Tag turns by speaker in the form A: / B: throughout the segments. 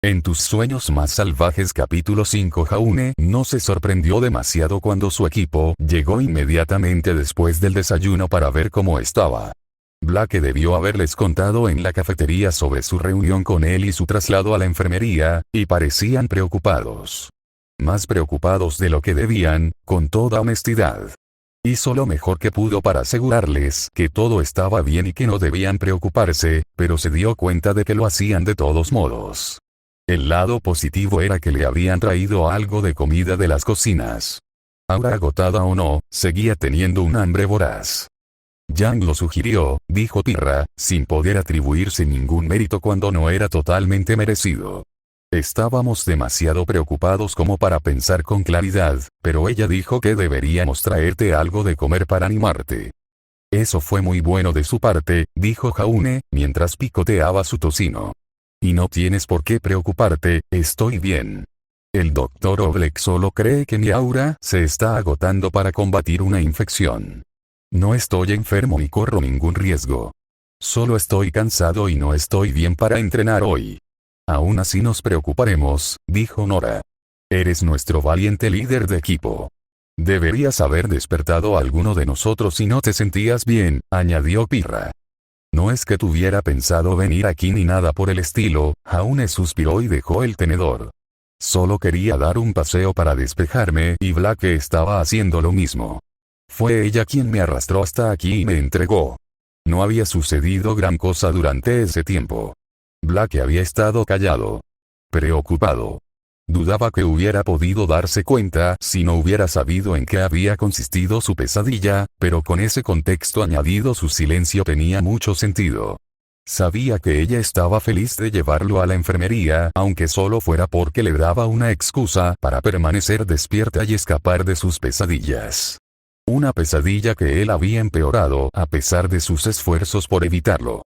A: En tus sueños más salvajes capítulo 5. Jaune no se sorprendió demasiado cuando su equipo llegó inmediatamente después del desayuno para ver cómo estaba. Blake debió haberles contado en la cafetería sobre su reunión con él y su traslado a la enfermería, y parecían preocupados. Más preocupados de lo que debían, con toda honestidad. Hizo lo mejor que pudo para asegurarles que todo estaba bien y que no debían preocuparse, pero se dio cuenta de que lo hacían de todos modos. El lado positivo era que le habían traído algo de comida de las cocinas. Ahora agotada o no, seguía teniendo un hambre voraz. Yang lo sugirió, dijo Pirra, sin poder atribuirse ningún mérito cuando no era totalmente merecido. Estábamos demasiado preocupados como para pensar con claridad, pero ella dijo que deberíamos traerte algo de comer para animarte. Eso fue muy bueno de su parte, dijo Jaune, mientras picoteaba su tocino. Y no tienes por qué preocuparte, estoy bien. El Dr. Oblek solo cree que mi aura se está agotando para combatir una infección. No estoy enfermo ni corro ningún riesgo. Solo estoy cansado y no estoy bien para entrenar hoy. Aún así nos preocuparemos, dijo Nora. Eres nuestro valiente líder de equipo. Deberías haber despertado a alguno de nosotros si no te sentías bien, añadió Pirra. No es que tuviera pensado venir aquí ni nada por el estilo, Jaune suspiró y dejó el tenedor. Solo quería dar un paseo para despejarme y Blake estaba haciendo lo mismo. Fue ella quien me arrastró hasta aquí y me entregó. No había sucedido gran cosa durante ese tiempo. Blake había estado callado. Preocupado. Dudaba que hubiera podido darse cuenta si no hubiera sabido en qué había consistido su pesadilla, pero con ese contexto añadido su silencio tenía mucho sentido. Sabía que ella estaba feliz de llevarlo a la enfermería, aunque solo fuera porque le daba una excusa para permanecer despierta y escapar de sus pesadillas. Una pesadilla que él había empeorado a pesar de sus esfuerzos por evitarlo.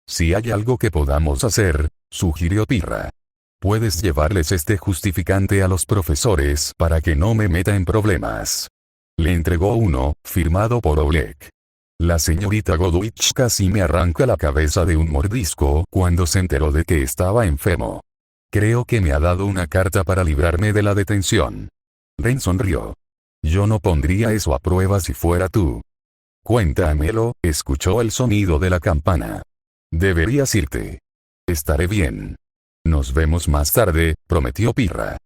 A: Si hay algo que podamos hacer, sugirió Pirra. Puedes llevarles este justificante a los profesores para que no me meta en problemas. Le entregó uno, firmado por Oblek. La señorita Godwich casi me arranca la cabeza de un mordisco cuando se enteró de que estaba enfermo. Creo que me ha dado una carta para librarme de la detención. Ren sonrió. Yo no pondría eso a prueba si fuera tú. Cuéntamelo, escuchó el sonido de la campana. Deberías irte. Estaré bien. Nos vemos más tarde, prometió Pirra.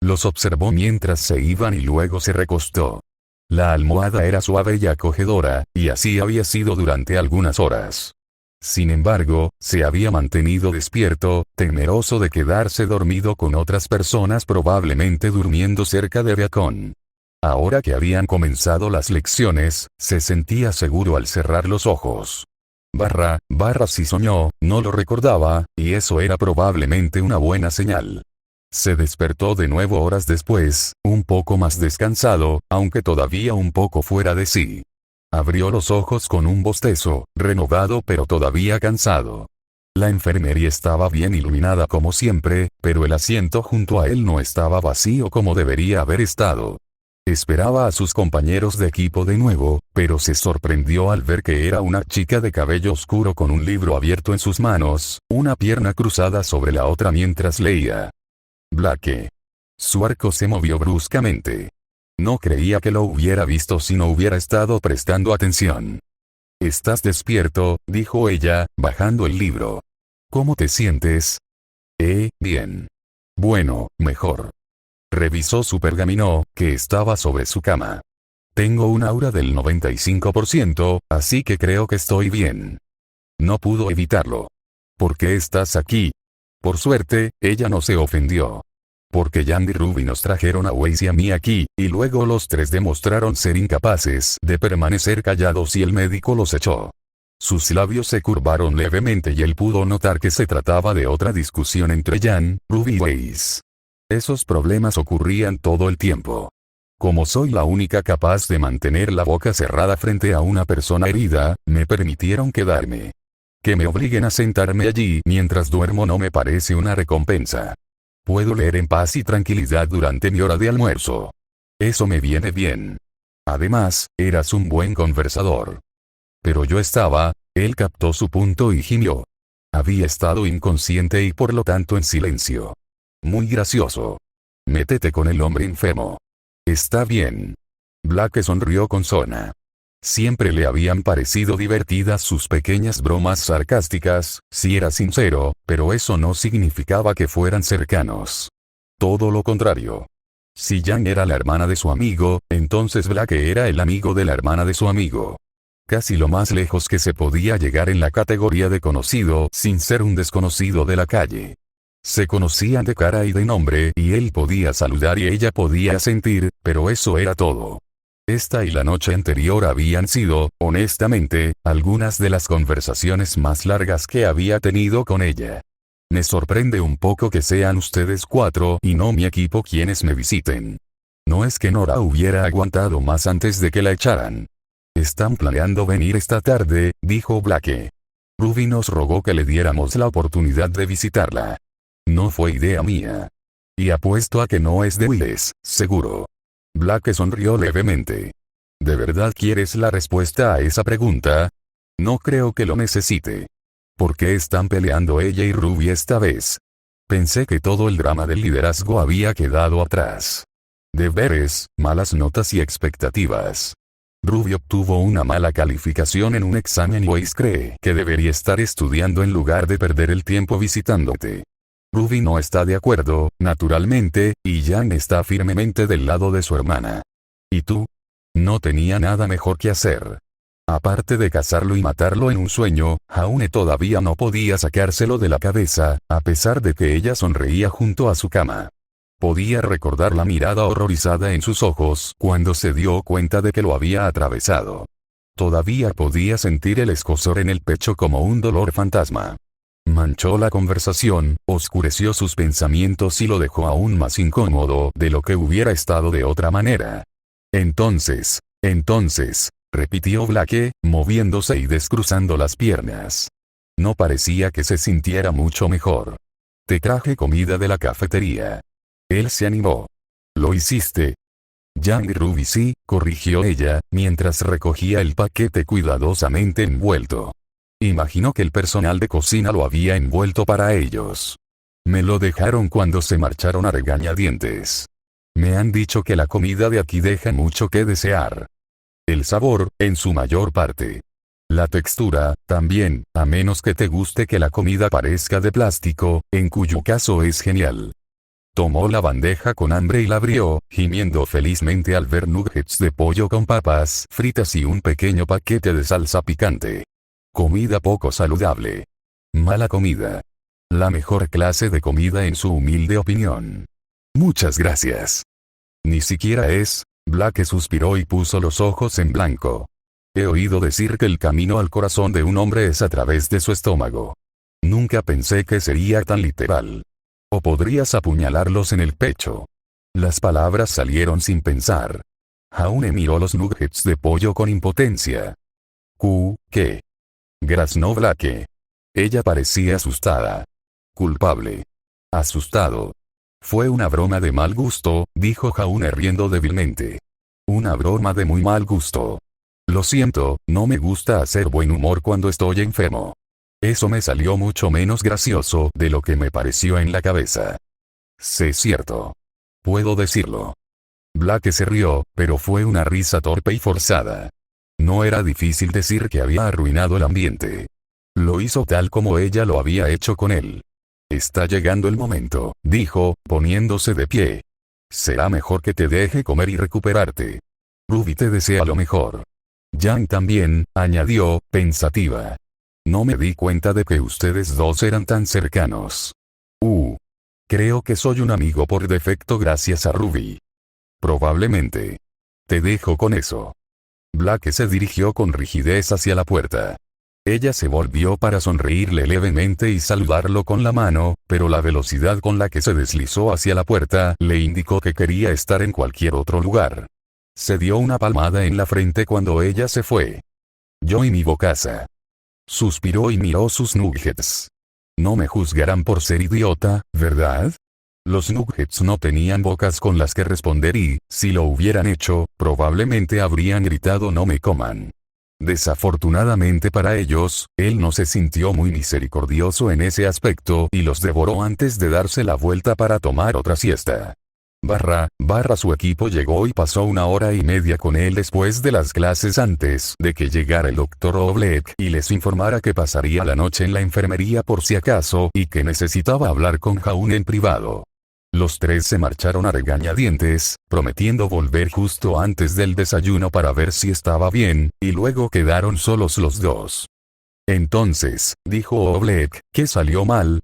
A: Los observó mientras se iban y luego se recostó. La almohada era suave y acogedora, y así había sido durante algunas horas. Sin embargo, se había mantenido despierto, temeroso de quedarse dormido con otras personas probablemente durmiendo cerca de Beacon. Ahora que habían comenzado las lecciones, se sentía seguro al cerrar los ojos. Si soñó, no lo recordaba, y eso era probablemente una buena señal. Se despertó de nuevo horas después, un poco más descansado, aunque todavía un poco fuera de sí. Abrió los ojos con un bostezo, renovado pero todavía cansado. La enfermería estaba bien iluminada como siempre, pero el asiento junto a él no estaba vacío como debería haber estado. Esperaba a sus compañeros de equipo de nuevo, pero se sorprendió al ver que era una chica de cabello oscuro con un libro abierto en sus manos, una pierna cruzada sobre la otra mientras leía. Blake. Su arco se movió bruscamente. No creía que lo hubiera visto si no hubiera estado prestando atención. ¿Estás despierto?, dijo ella, bajando el libro. ¿Cómo te sientes? Bien. Bueno, mejor. Revisó su pergamino, que estaba sobre su cama. Tengo un aura del 95%, así que creo que estoy bien. No pudo evitarlo. ¿Por qué estás aquí? Por suerte, ella no se ofendió. Porque Yang y Ruby nos trajeron a Weiss y a mí aquí, y luego los tres demostraron ser incapaces de permanecer callados y el médico los echó. Sus labios se curvaron levemente y él pudo notar que se trataba de otra discusión entre Yang, Ruby y Weiss. Esos problemas ocurrían todo el tiempo. Como soy la única capaz de mantener la boca cerrada frente a una persona herida, me permitieron quedarme. Que me obliguen a sentarme allí mientras duermo no me parece una recompensa. Puedo leer en paz y tranquilidad durante mi hora de almuerzo. Eso me viene bien. Además, eras un buen conversador. Pero yo estaba, él captó su punto y gimió. Había estado inconsciente y por lo tanto en silencio. Muy gracioso. Métete con el hombre enfermo. Está bien. Blake sonrió con sorna. Siempre le habían parecido divertidas sus pequeñas bromas sarcásticas, si era sincero, pero eso no significaba que fueran cercanos. Todo lo contrario. Si Jan era la hermana de su amigo, entonces Blake era el amigo de la hermana de su amigo. Casi lo más lejos que se podía llegar en la categoría de conocido sin ser un desconocido de la calle. Se conocían de cara y de nombre y él podía saludar y ella podía sentir, pero eso era todo. Esta y la noche anterior habían sido, honestamente, algunas de las conversaciones más largas que había tenido con ella. Me sorprende un poco que sean ustedes 4 y no mi equipo quienes me visiten. No es que Nora hubiera aguantado más antes de que la echaran. Están planeando venir esta tarde, dijo Blake. Ruby nos rogó que le diéramos la oportunidad de visitarla. No fue idea mía. Y apuesto a que no es de Willis, seguro. Blake sonrió levemente. ¿De verdad quieres la respuesta a esa pregunta? No creo que lo necesite. ¿Por qué están peleando ella y Ruby esta vez? Pensé que todo el drama del liderazgo había quedado atrás. Deberes, malas notas y expectativas. Ruby obtuvo una mala calificación en un examen y Weiss cree que debería estar estudiando en lugar de perder el tiempo visitándote. Ruby no está de acuerdo, naturalmente, y Jan está firmemente del lado de su hermana. ¿Y tú? No tenía nada mejor que hacer. Aparte de cazarlo y matarlo en un sueño, Jaune todavía no podía sacárselo de la cabeza, a pesar de que ella sonreía junto a su cama. Podía recordar la mirada horrorizada en sus ojos cuando se dio cuenta de que lo había atravesado. Todavía podía sentir el escozor en el pecho como un dolor fantasma. Manchó la conversación, oscureció sus pensamientos y lo dejó aún más incómodo de lo que hubiera estado de otra manera. Entonces, repitió Blake, moviéndose y descruzando las piernas. No parecía que se sintiera mucho mejor. Te traje comida de la cafetería. Él se animó. ¿Lo hiciste? Jan y Ruby sí, corrigió ella, mientras recogía el paquete cuidadosamente envuelto. Imaginó que el personal de cocina lo había envuelto para ellos. Me lo dejaron cuando se marcharon a regañadientes. Me han dicho que la comida de aquí deja mucho que desear. El sabor, en su mayor parte. La textura, también, a menos que te guste que la comida parezca de plástico, en cuyo caso es genial. Tomó la bandeja con hambre y la abrió, gimiendo felizmente al ver nuggets de pollo con papas fritas y un pequeño paquete de salsa picante. Comida poco saludable. Mala comida. La mejor clase de comida en su humilde opinión. Muchas gracias. Ni siquiera es. Blake suspiró y puso los ojos en blanco. He oído decir que el camino al corazón de un hombre es a través de su estómago. Nunca pensé que sería tan literal. O podrías apuñalarlos en el pecho. Las palabras salieron sin pensar. Jaune miró los nuggets de pollo con impotencia. ¿Qué? Graznó Blake. Ella parecía asustada. Culpable. Asustado. Fue una broma de mal gusto, dijo Jaune riendo débilmente. Una broma de muy mal gusto. Lo siento, no me gusta hacer buen humor cuando estoy enfermo. Eso me salió mucho menos gracioso de lo que me pareció en la cabeza. Sé cierto. Puedo decirlo. Blake se rió, pero fue una risa torpe y forzada. No era difícil decir que había arruinado el ambiente. Lo hizo tal como ella lo había hecho con él. Está llegando el momento, dijo, poniéndose de pie. Será mejor que te deje comer y recuperarte. Ruby te desea lo mejor. Jan también, añadió, pensativa. No me di cuenta de que ustedes dos eran tan cercanos. Creo que soy un amigo por defecto gracias a Ruby. Probablemente. Te dejo con eso. Blake se dirigió con rigidez hacia la puerta. Ella se volvió para sonreírle levemente y saludarlo con la mano, pero la velocidad con la que se deslizó hacia la puerta le indicó que quería estar en cualquier otro lugar. Se dio una palmada en la frente cuando ella se fue. Yo y mi bocaza. Suspiró y miró sus nuggets. No me juzgarán por ser idiota, ¿verdad? Los nuggets no tenían bocas con las que responder y, si lo hubieran hecho, probablemente habrían gritado no me coman. Desafortunadamente para ellos, él no se sintió muy misericordioso en ese aspecto y los devoró antes de darse la vuelta para tomar otra siesta. Su equipo llegó y pasó 1 hora y media con él después de las clases antes de que llegara el Dr. Oblek y les informara que pasaría la noche en la enfermería por si acaso y que necesitaba hablar con Jaun en privado. Los tres se marcharon a regañadientes, prometiendo volver justo antes del desayuno para ver si estaba bien, y luego quedaron solos los dos. Entonces, dijo Oblek, ¿qué salió mal?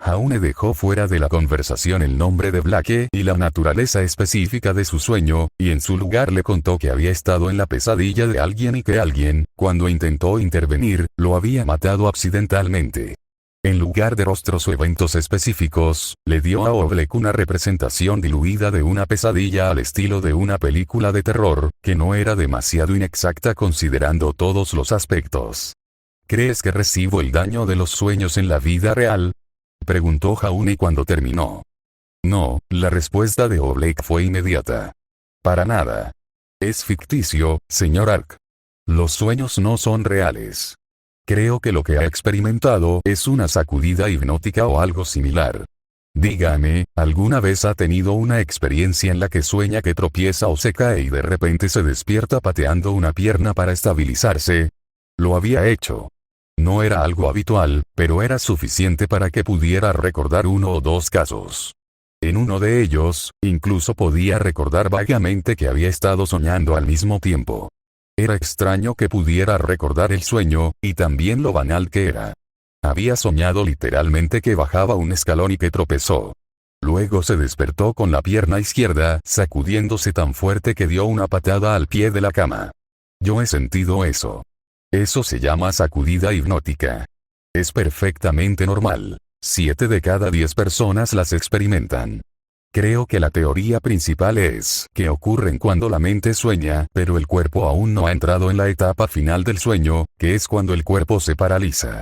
A: Jaune dejó fuera de la conversación el nombre de Blake y la naturaleza específica de su sueño, y en su lugar le contó que había estado en la pesadilla de alguien y que alguien, cuando intentó intervenir, lo había matado accidentalmente. En lugar de rostros o eventos específicos, le dio a Oblek una representación diluida de una pesadilla al estilo de una película de terror, que no era demasiado inexacta considerando todos los aspectos. ¿Crees que recibo el daño de los sueños en la vida real?, preguntó Jaune cuando terminó. No, la respuesta de Oblek fue inmediata. Para nada. Es ficticio, señor Ark. Los sueños no son reales. Creo que lo que ha experimentado es una sacudida hipnótica o algo similar. Dígame, ¿alguna vez ha tenido una experiencia en la que sueña que tropieza o se cae y de repente se despierta pateando una pierna para estabilizarse? Lo había hecho. No era algo habitual, pero era suficiente para que pudiera recordar 1 o 2 casos. En uno de ellos, incluso podía recordar vagamente que había estado soñando al mismo tiempo. Era extraño que pudiera recordar el sueño, y también lo banal que era. Había soñado literalmente que bajaba un escalón y que tropezó. Luego se despertó con la pierna izquierda, sacudiéndose tan fuerte que dio una patada al pie de la cama. Yo he sentido eso. Eso se llama sacudida hipnótica. Es perfectamente normal. 7 de cada 10 personas las experimentan. Creo que la teoría principal es que ocurren cuando la mente sueña, pero el cuerpo aún no ha entrado en la etapa final del sueño, que es cuando el cuerpo se paraliza.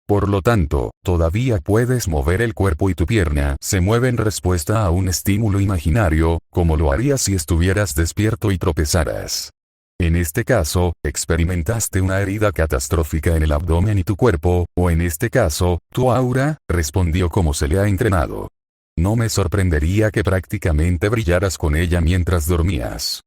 A: Por lo tanto, todavía puedes mover el cuerpo y tu pierna se mueve en respuesta a un estímulo imaginario, como lo harías si estuvieras despierto y tropezaras. En este caso, experimentaste una herida catastrófica en el abdomen y tu cuerpo, o en este caso, tu aura, respondió como se le ha entrenado. No me sorprendería que prácticamente brillaras con ella mientras dormías.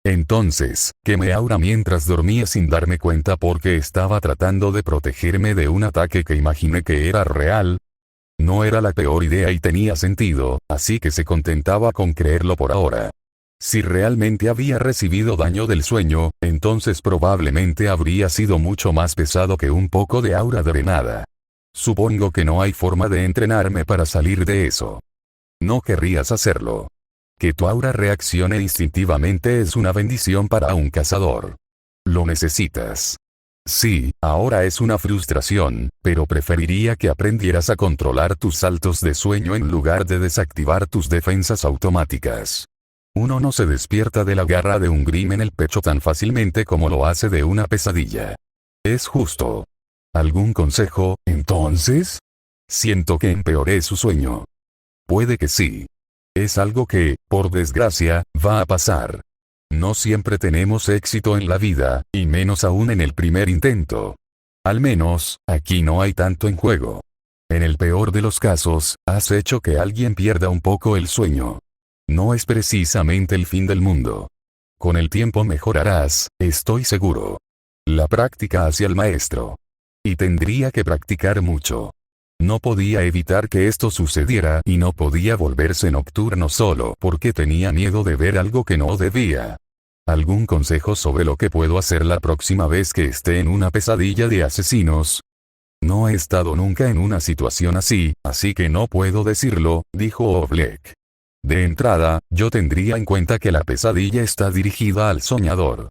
A: Entonces, quemé aura mientras dormía sin darme cuenta porque estaba tratando de protegerme de un ataque que imaginé que era real. No era la peor idea y tenía sentido, así que se contentaba con creerlo por ahora. Si realmente había recibido daño del sueño, entonces probablemente habría sido mucho más pesado que un poco de aura drenada. Supongo que no hay forma de entrenarme para salir de eso. No querrías hacerlo. Que tu aura reaccione instintivamente es una bendición para un cazador. Lo necesitas. Sí, ahora es una frustración, pero preferiría que aprendieras a controlar tus saltos de sueño en lugar de desactivar tus defensas automáticas. Uno no se despierta de la garra de un grim en el pecho tan fácilmente como lo hace de una pesadilla. Es justo. ¿Algún consejo, entonces? Siento que empeoré su sueño. Puede que sí. Es algo que, por desgracia, va a pasar. No siempre tenemos éxito en la vida, y menos aún en el primer intento. Al menos, aquí no hay tanto en juego. En el peor de los casos, has hecho que alguien pierda un poco el sueño. No es precisamente el fin del mundo. Con el tiempo mejorarás, estoy seguro. La práctica hacia el maestro. Y tendría que practicar mucho. No podía evitar que esto sucediera y no podía volverse nocturno solo porque tenía miedo de ver algo que no debía. ¿Algún consejo sobre lo que puedo hacer la próxima vez que esté en una pesadilla de asesinos? No he estado nunca en una situación así que no puedo decirlo, dijo Oblek. De entrada, yo tendría en cuenta que la pesadilla está dirigida al soñador.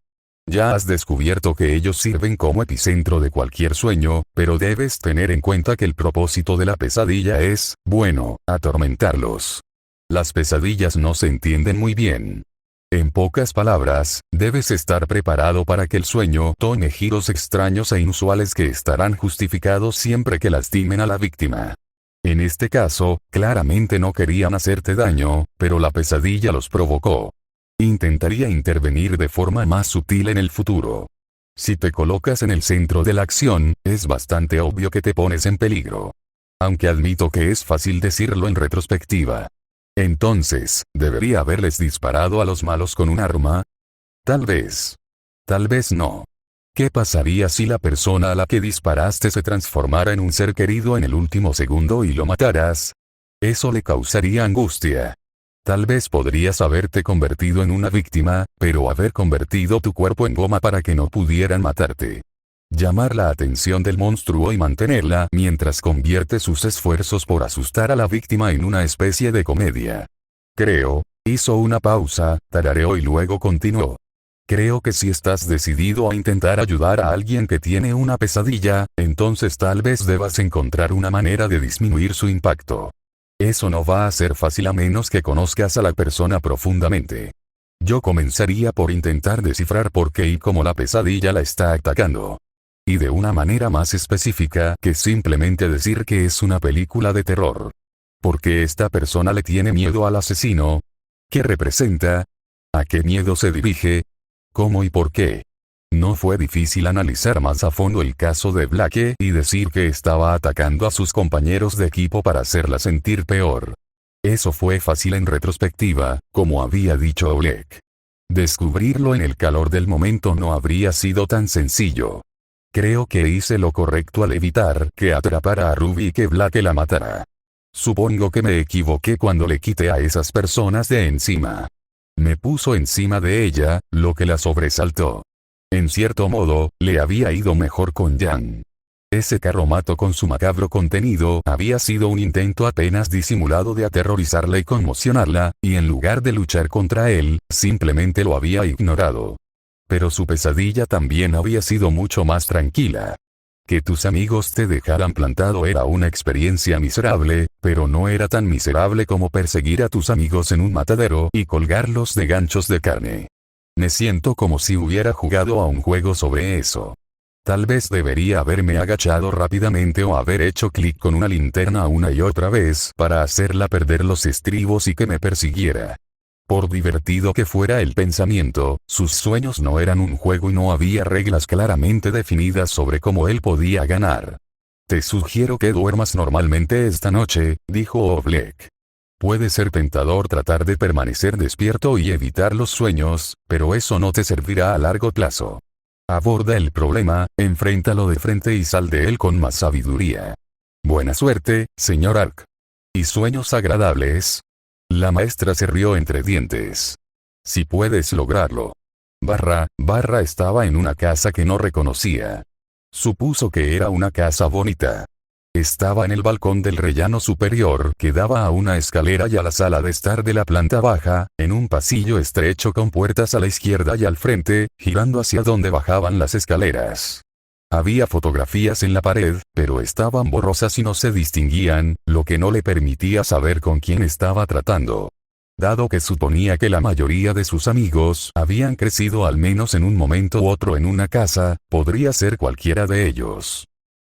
A: Ya has descubierto que ellos sirven como epicentro de cualquier sueño, pero debes tener en cuenta que el propósito de la pesadilla es, bueno, atormentarlos. Las pesadillas no se entienden muy bien. En pocas palabras, debes estar preparado para que el sueño tome giros extraños e inusuales que estarán justificados siempre que lastimen a la víctima. En este caso, claramente no querían hacerte daño, pero la pesadilla los provocó. Intentaría intervenir de forma más sutil en el futuro. Si te colocas en el centro de la acción, es bastante obvio que te pones en peligro. Aunque admito que es fácil decirlo en retrospectiva. Entonces, ¿debería haberles disparado a los malos con un arma? Tal vez. Tal vez no. ¿Qué pasaría si la persona a la que disparaste se transformara en un ser querido en el último segundo y lo mataras? Eso le causaría angustia. Tal vez podrías haberte convertido en una víctima, pero haber convertido tu cuerpo en goma para que no pudieran matarte. Llamar la atención del monstruo y mantenerla mientras convierte sus esfuerzos por asustar a la víctima en una especie de comedia. Creo, hizo una pausa, tarareó y luego continuó. Creo que si estás decidido a intentar ayudar a alguien que tiene una pesadilla, entonces tal vez debas encontrar una manera de disminuir su impacto. Eso no va a ser fácil a menos que conozcas a la persona profundamente. Yo comenzaría por intentar descifrar por qué y cómo la pesadilla la está atacando. Y de una manera más específica que simplemente decir que es una película de terror. ¿Por qué esta persona le tiene miedo al asesino? ¿Qué representa? ¿A qué miedo se dirige? ¿Cómo y por qué? No fue difícil analizar más a fondo el caso de Blake y decir que estaba atacando a sus compañeros de equipo para hacerla sentir peor. Eso fue fácil en retrospectiva, como había dicho Oleg. Descubrirlo en el calor del momento no habría sido tan sencillo. Creo que hice lo correcto al evitar que atrapara a Ruby y que Blake la matara. Supongo que me equivoqué cuando le quité a esas personas de encima. Me puso encima de ella, lo que la sobresaltó. En cierto modo, le había ido mejor con Jan. Ese carromato con su macabro contenido había sido un intento apenas disimulado de aterrorizarla y conmocionarla, y en lugar de luchar contra él, simplemente lo había ignorado. Pero su pesadilla también había sido mucho más tranquila. Que tus amigos te dejaran plantado era una experiencia miserable, pero no era tan miserable como perseguir a tus amigos en un matadero y colgarlos de ganchos de carne. Me siento como si hubiera jugado a un juego sobre eso. Tal vez debería haberme agachado rápidamente o haber hecho clic con una linterna una y otra vez para hacerla perder los estribos y que me persiguiera. Por divertido que fuera el pensamiento, sus sueños no eran un juego y no había reglas claramente definidas sobre cómo él podía ganar. Te sugiero que duermas normalmente esta noche, dijo Oleg. Puede ser tentador tratar de permanecer despierto y evitar los sueños, pero eso no te servirá a largo plazo. Aborda el problema, enfréntalo de frente y sal de él con más sabiduría. Buena suerte, señor Ark. ¿Y sueños agradables? La maestra se rió entre dientes. Si puedes lograrlo. Barra estaba en una casa que no reconocía. Supuso que era una casa bonita. Estaba en el balcón del rellano superior que daba a una escalera y a la sala de estar de la planta baja, en un pasillo estrecho con puertas a la izquierda y al frente, girando hacia donde bajaban las escaleras. Había fotografías en la pared, pero estaban borrosas y no se distinguían, lo que no le permitía saber con quién estaba tratando. Dado que suponía que la mayoría de sus amigos habían crecido al menos en un momento u otro en una casa, podría ser cualquiera de ellos.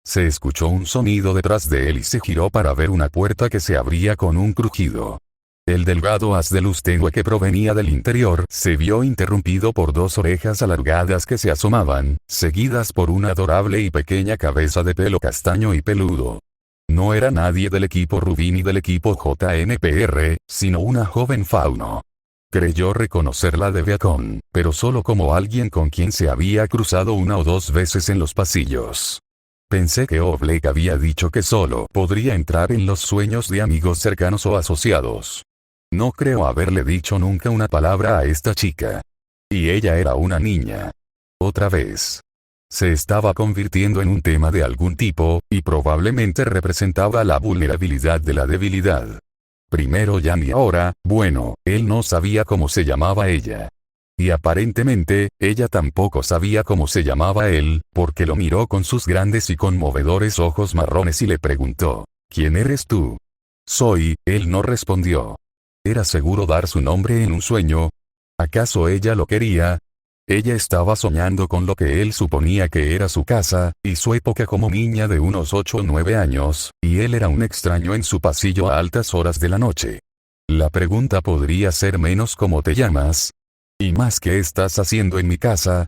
A: Se escuchó un sonido detrás de él y se giró para ver una puerta que se abría con un crujido. El delgado haz de luz tenue que provenía del interior se vio interrumpido por dos orejas alargadas que se asomaban, seguidas por una adorable y pequeña cabeza de pelo castaño y peludo. No era nadie del equipo Rubí ni del equipo JNPR, sino una joven fauno. Creyó reconocerla de Beacon, pero solo como alguien con quien se había cruzado una o dos veces en los pasillos. Pensé que Oleg había dicho que solo podría entrar en los sueños de amigos cercanos o asociados. No creo haberle dicho nunca una palabra a esta chica. Y ella era una niña. Otra vez. Se estaba convirtiendo en un tema de algún tipo, y probablemente representaba la vulnerabilidad de la debilidad. Primero Jan y ahora, bueno, él no sabía cómo se llamaba ella. Y aparentemente, ella tampoco sabía cómo se llamaba él, porque lo miró con sus grandes y conmovedores ojos marrones y le preguntó, ¿quién eres tú? Soy, él no respondió. ¿Era seguro dar su nombre en un sueño? ¿Acaso ella lo quería? Ella estaba soñando con lo que él suponía que era su casa, y su época como niña de unos 8 o 9 años, y él era un extraño en su pasillo a altas horas de la noche. La pregunta podría ser menos ¿cómo te llamas? Y más ¿qué estás haciendo en mi casa?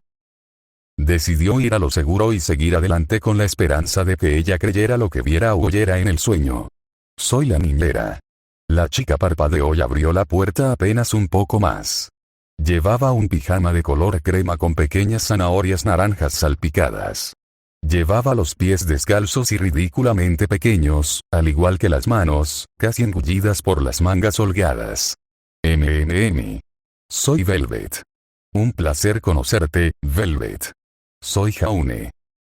A: Decidió ir a lo seguro y seguir adelante con la esperanza de que ella creyera lo que viera o oyera en el sueño. Soy la niñera. La chica parpadeó y abrió la puerta apenas un poco más. Llevaba un pijama de color crema con pequeñas zanahorias naranjas salpicadas. Llevaba los pies descalzos y ridículamente pequeños, al igual que las manos, casi engullidas por las mangas holgadas. Soy Velvet. Un placer conocerte, Velvet. Soy Jaune.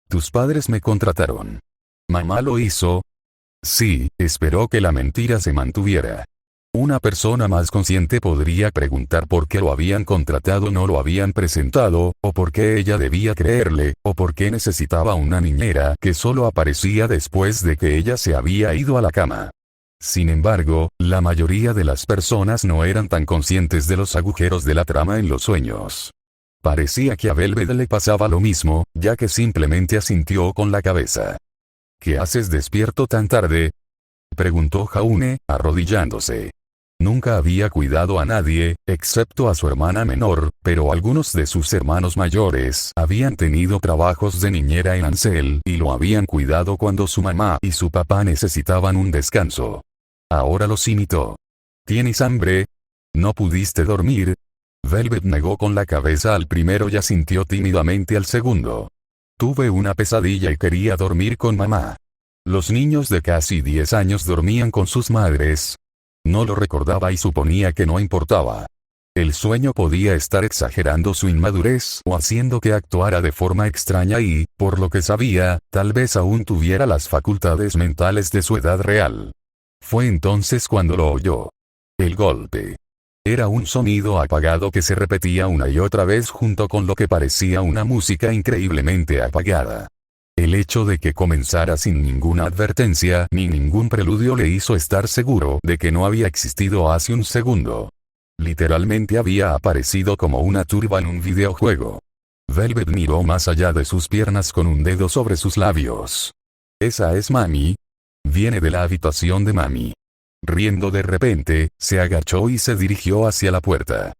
A: Tus padres me contrataron. ¿Mamá lo hizo? Sí, esperó que la mentira se mantuviera. Una persona más consciente podría preguntar por qué lo habían contratado o no lo habían presentado, o por qué ella debía creerle, o por qué necesitaba una niñera que solo aparecía después de que ella se había ido a la cama. Sin embargo, la mayoría de las personas no eran tan conscientes de los agujeros de la trama en los sueños. Parecía que a Velvet le pasaba lo mismo, ya que simplemente asintió con la cabeza. ¿Qué haces despierto tan tarde?, preguntó Jaune, arrodillándose. Nunca había cuidado a nadie, excepto a su hermana menor, pero algunos de sus hermanos mayores habían tenido trabajos de niñera en Ansel y lo habían cuidado cuando su mamá y su papá necesitaban un descanso. Ahora los imitó. ¿Tienes hambre? ¿No pudiste dormir? Velvet negó con la cabeza al primero y asintió tímidamente al segundo. Tuve una pesadilla y quería dormir con mamá. Los niños de casi 10 años dormían con sus madres. No lo recordaba y suponía que no importaba. El sueño podía estar exagerando su inmadurez o haciendo que actuara de forma extraña y, por lo que sabía, tal vez aún tuviera las facultades mentales de su edad real. Fue entonces cuando lo oyó. El golpe. Era un sonido apagado que se repetía una y otra vez junto con lo que parecía una música increíblemente apagada. El hecho de que comenzara sin ninguna advertencia ni ningún preludio le hizo estar seguro de que no había existido hace un segundo. Literalmente había aparecido como una turba en un videojuego. Velvet miró más allá de sus piernas con un dedo sobre sus labios. ¿Esa es Mami? Viene de la habitación de Mami. Riendo de repente, se agachó y se dirigió hacia la puerta.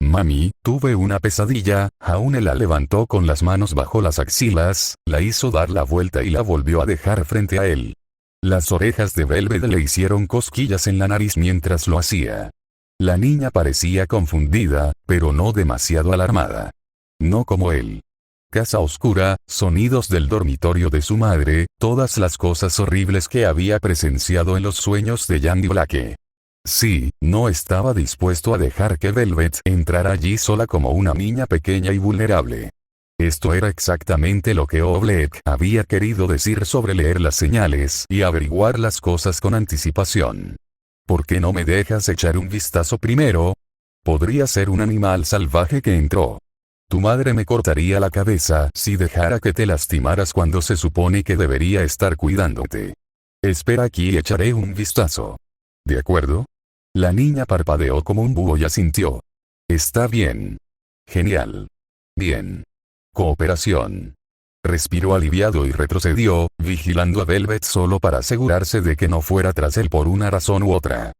A: Mami, tuve una pesadilla. Jaune la levantó con las manos bajo las axilas, la hizo dar la vuelta y la volvió a dejar frente a él. Las orejas de Velvet le hicieron cosquillas en la nariz mientras lo hacía. La niña parecía confundida, pero no demasiado alarmada. No como él. Casa oscura, sonidos del dormitorio de su madre, todas las cosas horribles que había presenciado en los sueños de Yandy Blake. Sí, no estaba dispuesto a dejar que Velvet entrara allí sola como una niña pequeña y vulnerable. Esto era exactamente lo que Oblek había querido decir sobre leer las señales y averiguar las cosas con anticipación. ¿Por qué no me dejas echar un vistazo primero? Podría ser un animal salvaje que entró. Tu madre me cortaría la cabeza si dejara que te lastimaras cuando se supone que debería estar cuidándote. Espera aquí y echaré un vistazo. ¿De acuerdo? La niña parpadeó como un búho y asintió. Está bien. Genial. Bien. Cooperación. Respiró aliviado y retrocedió, vigilando a Velvet solo para asegurarse de que no fuera tras él por una razón u otra.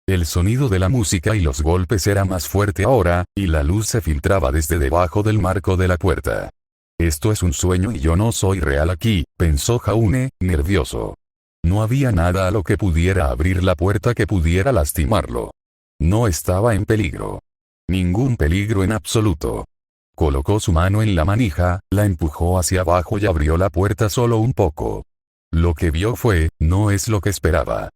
A: El sonido de la música y los golpes era más fuerte ahora, y la luz se filtraba desde debajo del marco de la puerta. Esto es un sueño y yo no soy real aquí, pensó Jaune, nervioso. No había nada a lo que pudiera abrir la puerta que pudiera lastimarlo. No estaba en peligro. Ningún peligro en absoluto. Colocó su mano en la manija, la empujó hacia abajo y abrió la puerta solo un poco. Lo que vio no es lo que esperaba.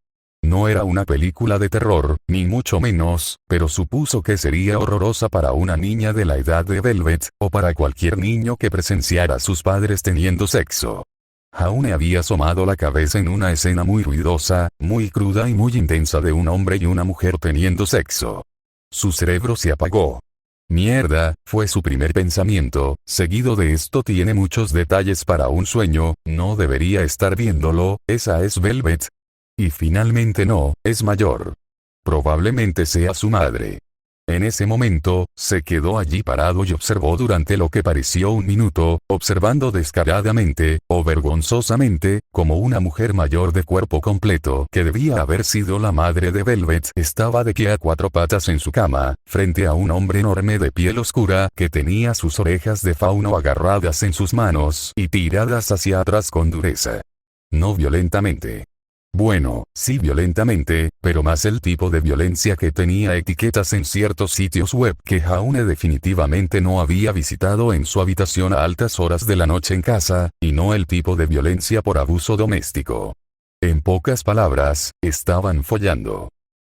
A: No era una película de terror, ni mucho menos, pero supuso que sería horrorosa para una niña de la edad de Velvet, o para cualquier niño que presenciara a sus padres teniendo sexo. Jaune había asomado la cabeza en una escena muy ruidosa, muy cruda y muy intensa de un hombre y una mujer teniendo sexo. Su cerebro se apagó. Mierda, fue su primer pensamiento, seguido de esto tiene muchos detalles para un sueño, no debería estar viéndolo, esa es Velvet. Y finalmente no, es mayor. Probablemente sea su madre. En ese momento, se quedó allí parado y observó durante lo que pareció un minuto, observando descaradamente, o vergonzosamente, como una mujer mayor de cuerpo completo que debía haber sido la madre de Velvet estaba de pie a cuatro patas en su cama, frente a un hombre enorme de piel oscura que tenía sus orejas de fauno agarradas en sus manos y tiradas hacia atrás con dureza. No violentamente. Bueno, sí violentamente, pero más el tipo de violencia que tenía etiquetas en ciertos sitios web que Jaune definitivamente no había visitado en su habitación a altas horas de la noche en casa, y no el tipo de violencia por abuso doméstico. En pocas palabras, estaban follando.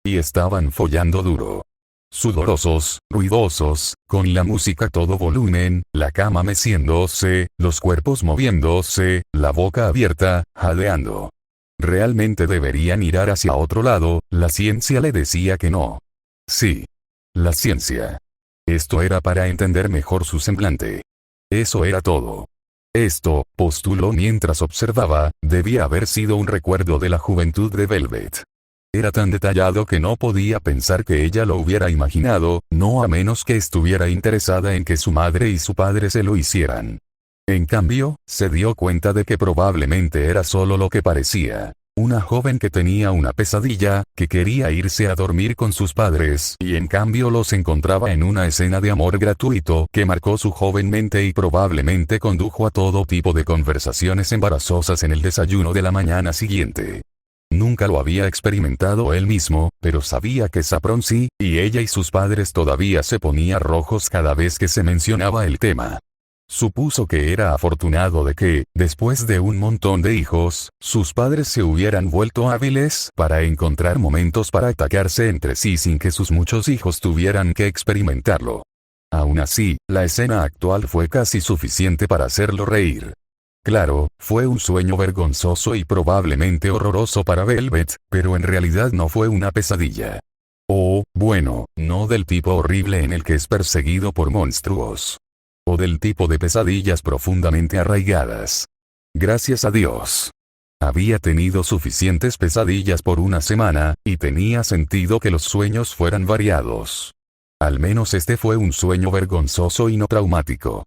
A: Y estaban follando duro. Sudorosos, ruidosos, con la música a todo volumen, la cama meciéndose, los cuerpos moviéndose, la boca abierta, jadeando. Realmente deberían mirar hacia otro lado, la ciencia le decía que no. Sí. La ciencia. Esto era para entender mejor su semblante. Eso era todo. Esto, postuló mientras observaba, debía haber sido un recuerdo de la juventud de Velvet. Era tan detallado que no podía pensar que ella lo hubiera imaginado, no a menos que estuviera interesada en que su madre y su padre se lo hicieran. En cambio, se dio cuenta de que probablemente era solo lo que parecía. Una joven que tenía una pesadilla, que quería irse a dormir con sus padres y en cambio los encontraba en una escena de amor gratuito que marcó su joven mente y probablemente condujo a todo tipo de conversaciones embarazosas en el desayuno de la mañana siguiente. Nunca lo había experimentado él mismo, pero sabía que Saffron sí, y ella y sus padres todavía se ponían rojos cada vez que se mencionaba el tema. Supuso que era afortunado de que, después de un montón de hijos, sus padres se hubieran vuelto hábiles para encontrar momentos para atacarse entre sí sin que sus muchos hijos tuvieran que experimentarlo. Aún así, la escena actual fue casi suficiente para hacerlo reír. Claro, fue un sueño vergonzoso y probablemente horroroso para Velvet, pero en realidad no fue una pesadilla. O, bueno, no del tipo horrible en el que es perseguido por monstruos. O del tipo de pesadillas profundamente arraigadas. Gracias a Dios. Había tenido suficientes pesadillas por una semana, y tenía sentido que los sueños fueran variados. Al menos este fue un sueño vergonzoso y no traumático.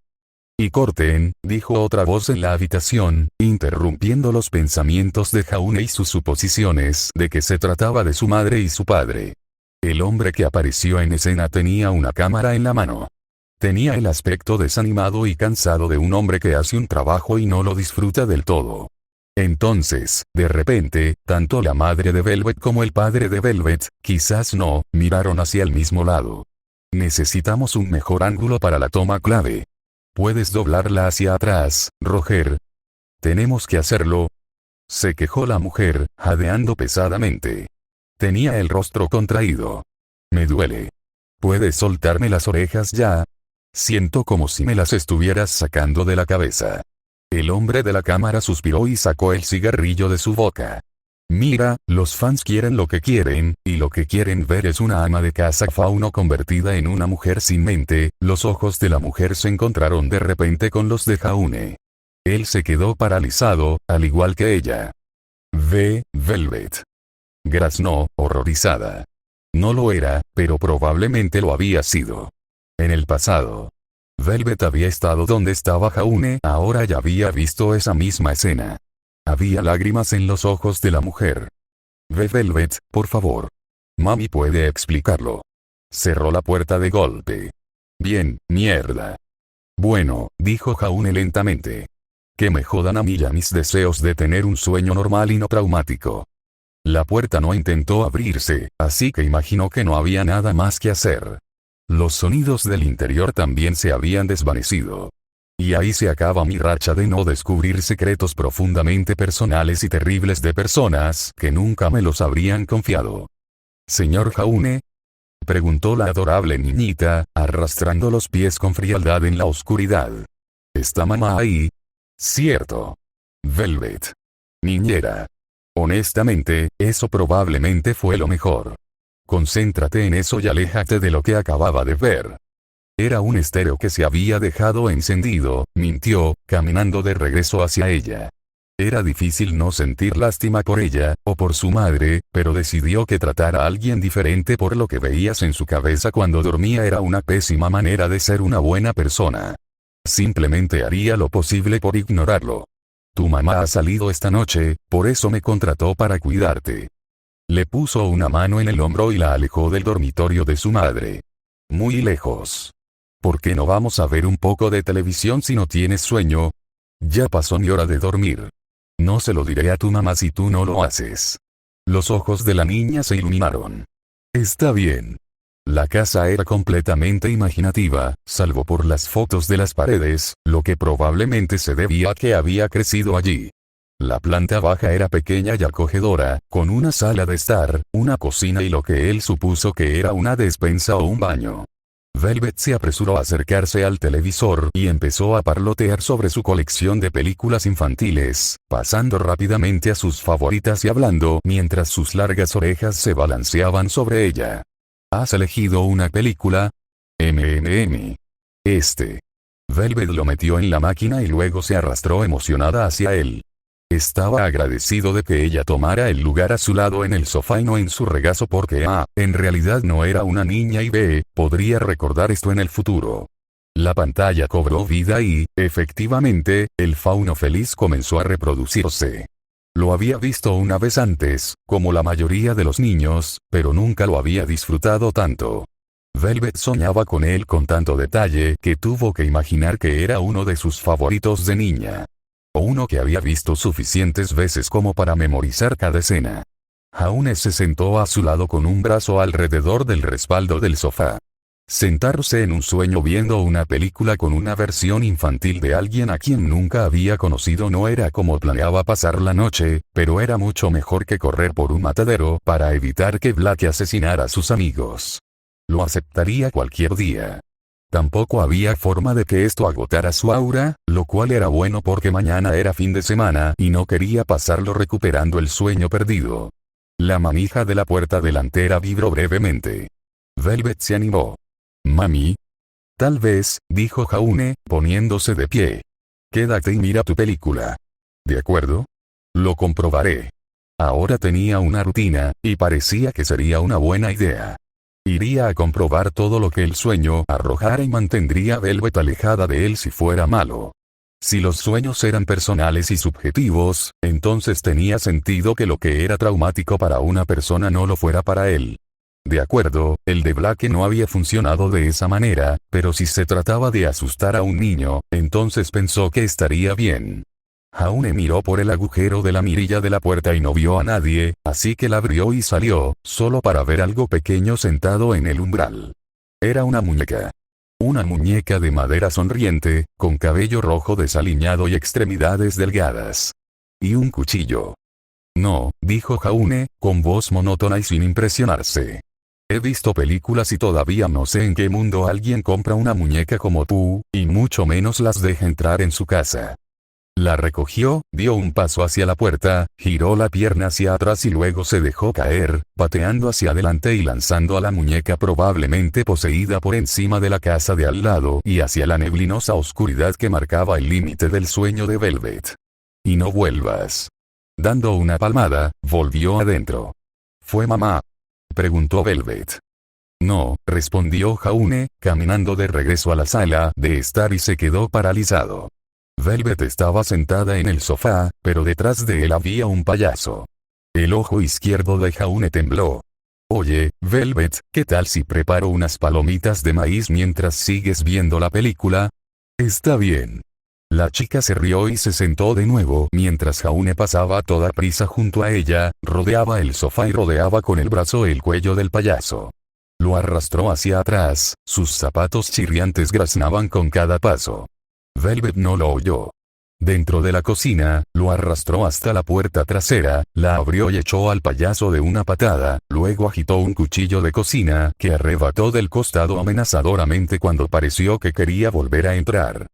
A: Y corten, dijo otra voz en la habitación, interrumpiendo los pensamientos de Jaune y sus suposiciones de que se trataba de su madre y su padre. El hombre que apareció en escena tenía una cámara en la mano. Tenía el aspecto desanimado y cansado de un hombre que hace un trabajo y no lo disfruta del todo. Entonces, de repente, tanto la madre de Velvet como el padre de Velvet, quizás no, miraron hacia el mismo lado. Necesitamos un mejor ángulo para la toma clave. ¿Puedes doblarla hacia atrás, Roger? Tenemos que hacerlo. Se quejó la mujer, jadeando pesadamente. Tenía el rostro contraído. Me duele. ¿Puedes soltarme las orejas ya? Siento como si me las estuvieras sacando de la cabeza. El hombre de la cámara suspiró y sacó el cigarrillo de su boca. Mira, los fans quieren lo que quieren, y lo que quieren ver es una ama de casa fauno convertida en una mujer sin mente. Los ojos de la mujer se encontraron de repente con los de Jaune. Él se quedó paralizado, al igual que ella. Velvet. Graznó, horrorizada. No lo era, pero probablemente lo había sido. En el pasado. Velvet había estado donde estaba Jaune, ahora ya había visto esa misma escena. Había lágrimas en los ojos de la mujer. Velvet, por favor. Mami puede explicarlo. Cerró la puerta de golpe. Bien, mierda. Bueno, dijo Jaune lentamente. Que me jodan a mí y a mis deseos de tener un sueño normal y no traumático. La puerta no intentó abrirse, así que imaginó que no había nada más que hacer. Los sonidos del interior también se habían desvanecido. Y ahí se acaba mi racha de no descubrir secretos profundamente personales y terribles de personas que nunca me los habrían confiado. ¿Señor Jaune? Preguntó la adorable niñita, arrastrando los pies con frialdad en la oscuridad. ¿Está mamá ahí? Cierto. Velvet. Niñera. Honestamente, eso probablemente fue lo mejor. Concéntrate en eso y aléjate de lo que acababa de ver. Era un estéreo que se había dejado encendido, mintió, caminando de regreso hacia ella. Era difícil no sentir lástima por ella, o por su madre, pero decidió que tratar a alguien diferente por lo que veías en su cabeza cuando dormía era una pésima manera de ser una buena persona. Simplemente haría lo posible por ignorarlo. Tu mamá ha salido esta noche, por eso me contrató para cuidarte. Le puso una mano en el hombro y la alejó del dormitorio de su madre. Muy lejos. ¿Por qué no vamos a ver un poco de televisión si no tienes sueño? Ya pasó mi hora de dormir. No se lo diré a tu mamá si tú no lo haces. Los ojos de la niña se iluminaron. Está bien. La casa era completamente imaginativa, salvo por las fotos de las paredes, lo que probablemente se debía a que había crecido allí. La planta baja era pequeña y acogedora, con una sala de estar, una cocina y lo que él supuso que era una despensa o un baño. Velvet se apresuró a acercarse al televisor y empezó a parlotear sobre su colección de películas infantiles, pasando rápidamente a sus favoritas y hablando mientras sus largas orejas se balanceaban sobre ella. ¿Has elegido una película? Velvet lo metió en la máquina y luego se arrastró emocionada hacia él. Estaba agradecido de que ella tomara el lugar a su lado en el sofá y no en su regazo porque en realidad no era una niña y podría recordar esto en el futuro. La pantalla cobró vida y, efectivamente, el fauno feliz comenzó a reproducirse. Lo había visto una vez antes, como la mayoría de los niños, pero nunca lo había disfrutado tanto. Velvet soñaba con él con tanto detalle que tuvo que imaginar que era uno de sus favoritos de niña. O uno que había visto suficientes veces como para memorizar cada escena. Jaune se sentó a su lado con un brazo alrededor del respaldo del sofá. Sentarse en un sueño viendo una película con una versión infantil de alguien a quien nunca había conocido no era como planeaba pasar la noche, pero era mucho mejor que correr por un matadero para evitar que Blake asesinara a sus amigos. Lo aceptaría cualquier día. Tampoco había forma de que esto agotara su aura, lo cual era bueno porque mañana era fin de semana y no quería pasarlo recuperando el sueño perdido. La manija de la puerta delantera vibró brevemente. Velvet se animó. «Mami». «Tal vez», dijo Jaune, poniéndose de pie. «Quédate y mira tu película». «De acuerdo. Lo comprobaré». Ahora tenía una rutina, y parecía que sería una buena idea. Iría a comprobar todo lo que el sueño arrojara y mantendría a Velvet alejada de él si fuera malo. Si los sueños eran personales y subjetivos, entonces tenía sentido que lo que era traumático para una persona no lo fuera para él. De acuerdo, el de Blake no había funcionado de esa manera, pero si se trataba de asustar a un niño, entonces pensó que estaría bien. Jaune miró por el agujero de la mirilla de la puerta y no vio a nadie, así que la abrió y salió, solo para ver algo pequeño sentado en el umbral. Era una muñeca. Una muñeca de madera sonriente, con cabello rojo desaliñado y extremidades delgadas. Y un cuchillo. «No», dijo Jaune, con voz monótona y sin impresionarse. «He visto películas y todavía no sé en qué mundo alguien compra una muñeca como tú, y mucho menos las deja entrar en su casa». La recogió, dio un paso hacia la puerta, giró la pierna hacia atrás y luego se dejó caer, pateando hacia adelante y lanzando a la muñeca probablemente poseída por encima de la casa de al lado y hacia la neblinosa oscuridad que marcaba el límite del sueño de Velvet. «Y no vuelvas». Dando una palmada, volvió adentro. «¿Fue mamá?», preguntó Velvet. «No», respondió Jaune, caminando de regreso a la sala de estar y se quedó paralizado. Velvet estaba sentada en el sofá, pero detrás de él había un payaso. El ojo izquierdo de Jaune tembló. «Oye, Velvet, ¿qué tal si preparo unas palomitas de maíz mientras sigues viendo la película?» «Está bien». La chica se rió y se sentó de nuevo mientras Jaune pasaba a toda prisa junto a ella, rodeaba el sofá y rodeaba con el brazo el cuello del payaso. Lo arrastró hacia atrás, sus zapatos chirriantes graznaban con cada paso. Velvet no lo oyó. Dentro de la cocina, lo arrastró hasta la puerta trasera, la abrió y echó al payaso de una patada, luego agitó un cuchillo de cocina que arrebató del costado amenazadoramente cuando pareció que quería volver a entrar.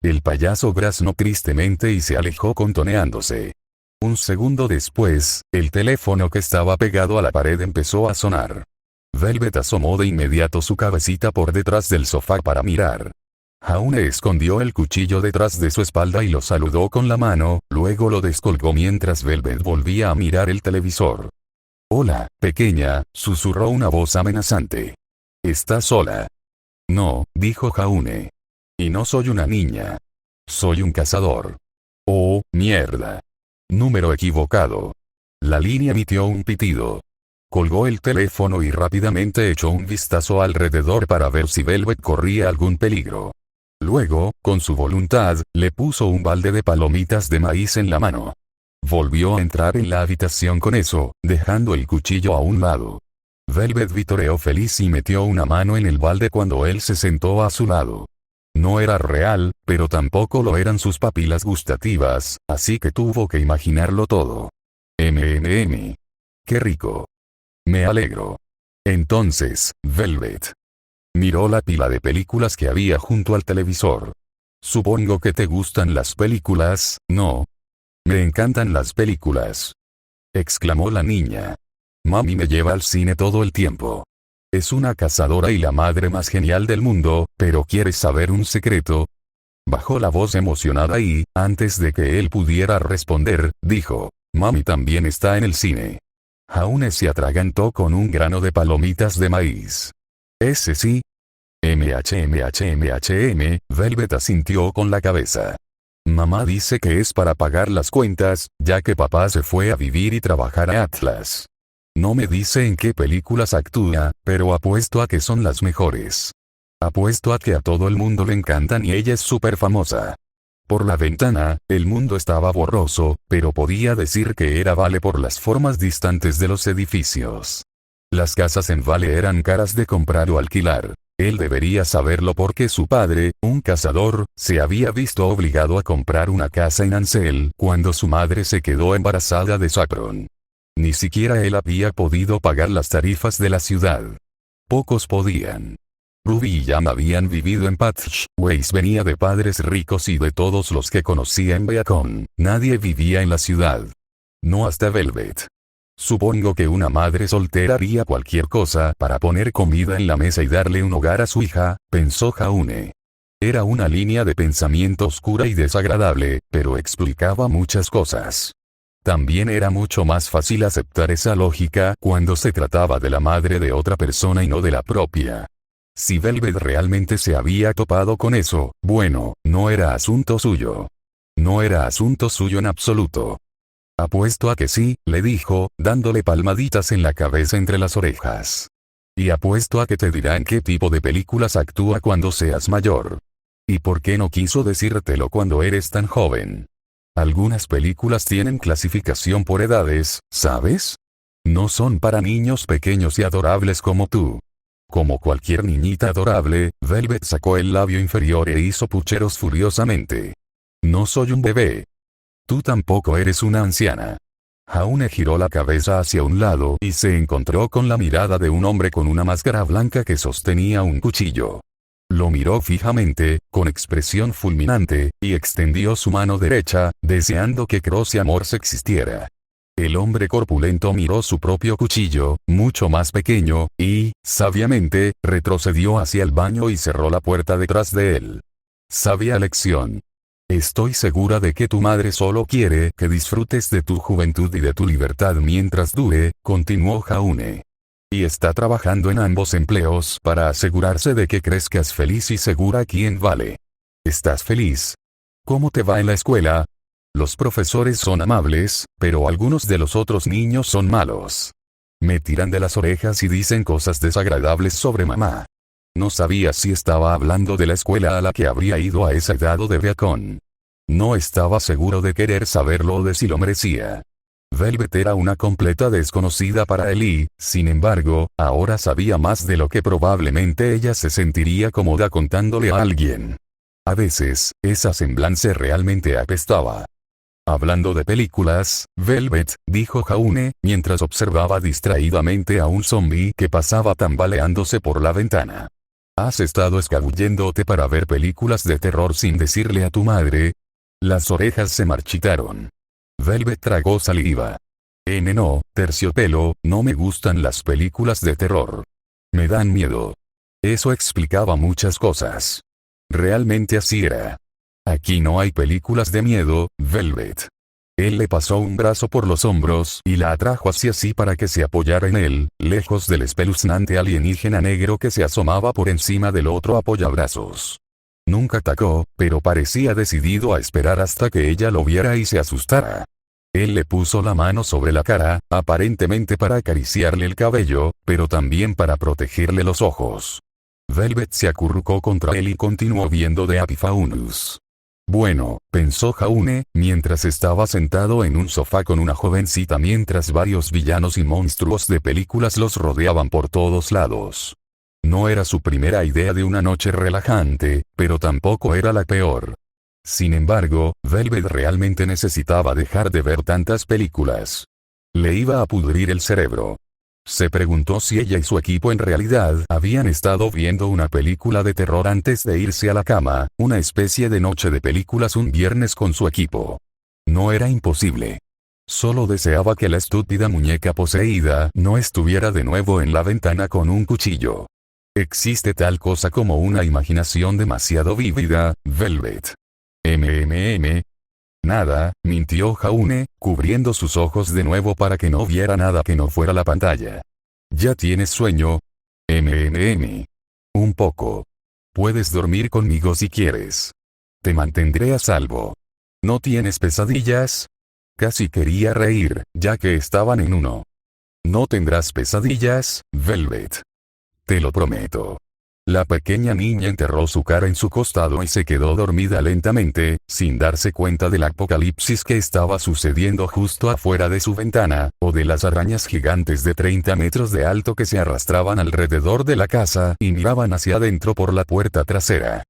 A: El payaso graznó tristemente y se alejó contoneándose. Un segundo después, el teléfono que estaba pegado a la pared empezó a sonar. Velvet asomó de inmediato su cabecita por detrás del sofá para mirar. Jaune escondió el cuchillo detrás de su espalda y lo saludó con la mano, luego lo descolgó mientras Velvet volvía a mirar el televisor. «Hola, pequeña», susurró una voz amenazante. «¿Estás sola?» «No», dijo Jaune. «Y no soy una niña. Soy un cazador». «Oh, mierda. Número equivocado». La línea emitió un pitido. Colgó el teléfono y rápidamente echó un vistazo alrededor para ver si Velvet corría algún peligro. Luego, con su voluntad, le puso un balde de palomitas de maíz en la mano. Volvió a entrar en la habitación con eso, dejando el cuchillo a un lado. Velvet vitoreó feliz y metió una mano en el balde cuando él se sentó a su lado. No era real, pero tampoco lo eran sus papilas gustativas, así que tuvo que imaginarlo todo. ¡Qué rico! Me alegro. Entonces, Velvet miró la pila de películas que había junto al televisor. Supongo que te gustan las películas, ¿no? Me encantan las películas, exclamó la niña. Mami me lleva al cine todo el tiempo. Es una cazadora y la madre más genial del mundo, pero ¿quieres saber un secreto? Bajó la voz emocionada y, antes de que él pudiera responder, dijo, Mami también está en el cine. Jaune se atragantó con un grano de palomitas de maíz. Ese sí. Velvet asintió con la cabeza. Mamá dice que es para pagar las cuentas, ya que papá se fue a vivir y trabajar a Atlas. No me dice en qué películas actúa, pero apuesto a que son las mejores. Apuesto a que a todo el mundo le encantan y ella es súper famosa. Por la ventana, el mundo estaba borroso, pero podía decir que era Vale por las formas distantes de los edificios. Las casas en Vale eran caras de comprar o alquilar. Él debería saberlo porque su padre, un cazador, se había visto obligado a comprar una casa en Ansel cuando su madre se quedó embarazada de Saffron. Ni siquiera él había podido pagar las tarifas de la ciudad. Pocos podían. Ruby y Jam habían vivido en Patch. Weiss venía de padres ricos y de todos los que conocía en Beacon, nadie vivía en la ciudad. No hasta Velvet. Supongo que una madre soltera haría cualquier cosa para poner comida en la mesa y darle un hogar a su hija, pensó Jaune. Era una línea de pensamiento oscura y desagradable, pero explicaba muchas cosas. También era mucho más fácil aceptar esa lógica cuando se trataba de la madre de otra persona y no de la propia. Si Velvet realmente se había topado con eso, bueno, no era asunto suyo. No era asunto suyo en absoluto. Apuesto a que sí, le dijo, dándole palmaditas en la cabeza entre las orejas. Y apuesto a que te dirán qué tipo de películas actúa cuando seas mayor. ¿Y por qué no quiso decírtelo cuando eres tan joven? Algunas películas tienen clasificación por edades, ¿sabes? No son para niños pequeños y adorables como tú. Como cualquier niñita adorable, Velvet sacó el labio inferior e hizo pucheros furiosamente. No soy un bebé. Tú tampoco eres una anciana. Jaune giró la cabeza hacia un lado y se encontró con la mirada de un hombre con una máscara blanca que sostenía un cuchillo. Lo miró fijamente, con expresión fulminante, y extendió su mano derecha, deseando que Cross y Amorse existiera. El hombre corpulento miró su propio cuchillo, mucho más pequeño, y, sabiamente, retrocedió hacia el baño y cerró la puerta detrás de él. Sabia lección. Estoy segura de que tu madre solo quiere que disfrutes de tu juventud y de tu libertad mientras dure, continuó Jaune. Y está trabajando en ambos empleos para asegurarse de que crezcas feliz y segura aquí en Vale. ¿Estás feliz? ¿Cómo te va en la escuela? Los profesores son amables, pero algunos de los otros niños son malos. Me tiran de las orejas y dicen cosas desagradables sobre mamá. No sabía si estaba hablando de la escuela a la que habría ido a esa edad o de Beacon. No estaba seguro de querer saberlo o de si lo merecía. Velvet era una completa desconocida para él y, sin embargo, ahora sabía más de lo que probablemente ella se sentiría cómoda contándole a alguien. A veces, esa semblanza realmente apestaba. Hablando de películas, Velvet, dijo Jaune, mientras observaba distraídamente a un zombi que pasaba tambaleándose por la ventana. ¿Has estado escabulléndote para ver películas de terror sin decirle a tu madre? Las orejas se marchitaron. Velvet tragó saliva. No, terciopelo, no me gustan las películas de terror. Me dan miedo. Eso explicaba muchas cosas. Realmente así era. Aquí no hay películas de miedo, Velvet. Él le pasó un brazo por los hombros y la atrajo hacia sí para que se apoyara en él, lejos del espeluznante alienígena negro que se asomaba por encima del otro apoyabrazos. Nunca atacó, pero parecía decidido a esperar hasta que ella lo viera y se asustara. Él le puso la mano sobre la cara, aparentemente para acariciarle el cabello, pero también para protegerle los ojos. Velvet se acurrucó contra él y continuó viendo The Epiphanius. Bueno, pensó Jaune, mientras estaba sentado en un sofá con una jovencita mientras varios villanos y monstruos de películas los rodeaban por todos lados. No era su primera idea de una noche relajante, pero tampoco era la peor. Sin embargo, Velvet realmente necesitaba dejar de ver tantas películas. Le iba a pudrir el cerebro. Se preguntó si ella y su equipo en realidad habían estado viendo una película de terror antes de irse a la cama, una especie de noche de películas un viernes con su equipo. No era imposible. Solo deseaba que la estúpida muñeca poseída no estuviera de nuevo en la ventana con un cuchillo. Existe tal cosa como una imaginación demasiado vívida, Velvet. Nada, mintió Jaune, cubriendo sus ojos de nuevo para que no viera nada que no fuera la pantalla. ¿Ya tienes sueño? Un poco. Puedes dormir conmigo si quieres. Te mantendré a salvo. ¿No tienes pesadillas? Casi quería reír, ya que estaban en uno. No tendrás pesadillas, Velvet. Te lo prometo. La pequeña niña enterró su cara en su costado y se quedó dormida lentamente, sin darse cuenta del apocalipsis que estaba sucediendo justo afuera de su ventana, o de las arañas gigantes de 30 metros de alto que se arrastraban alrededor de la casa y miraban hacia adentro por la puerta trasera.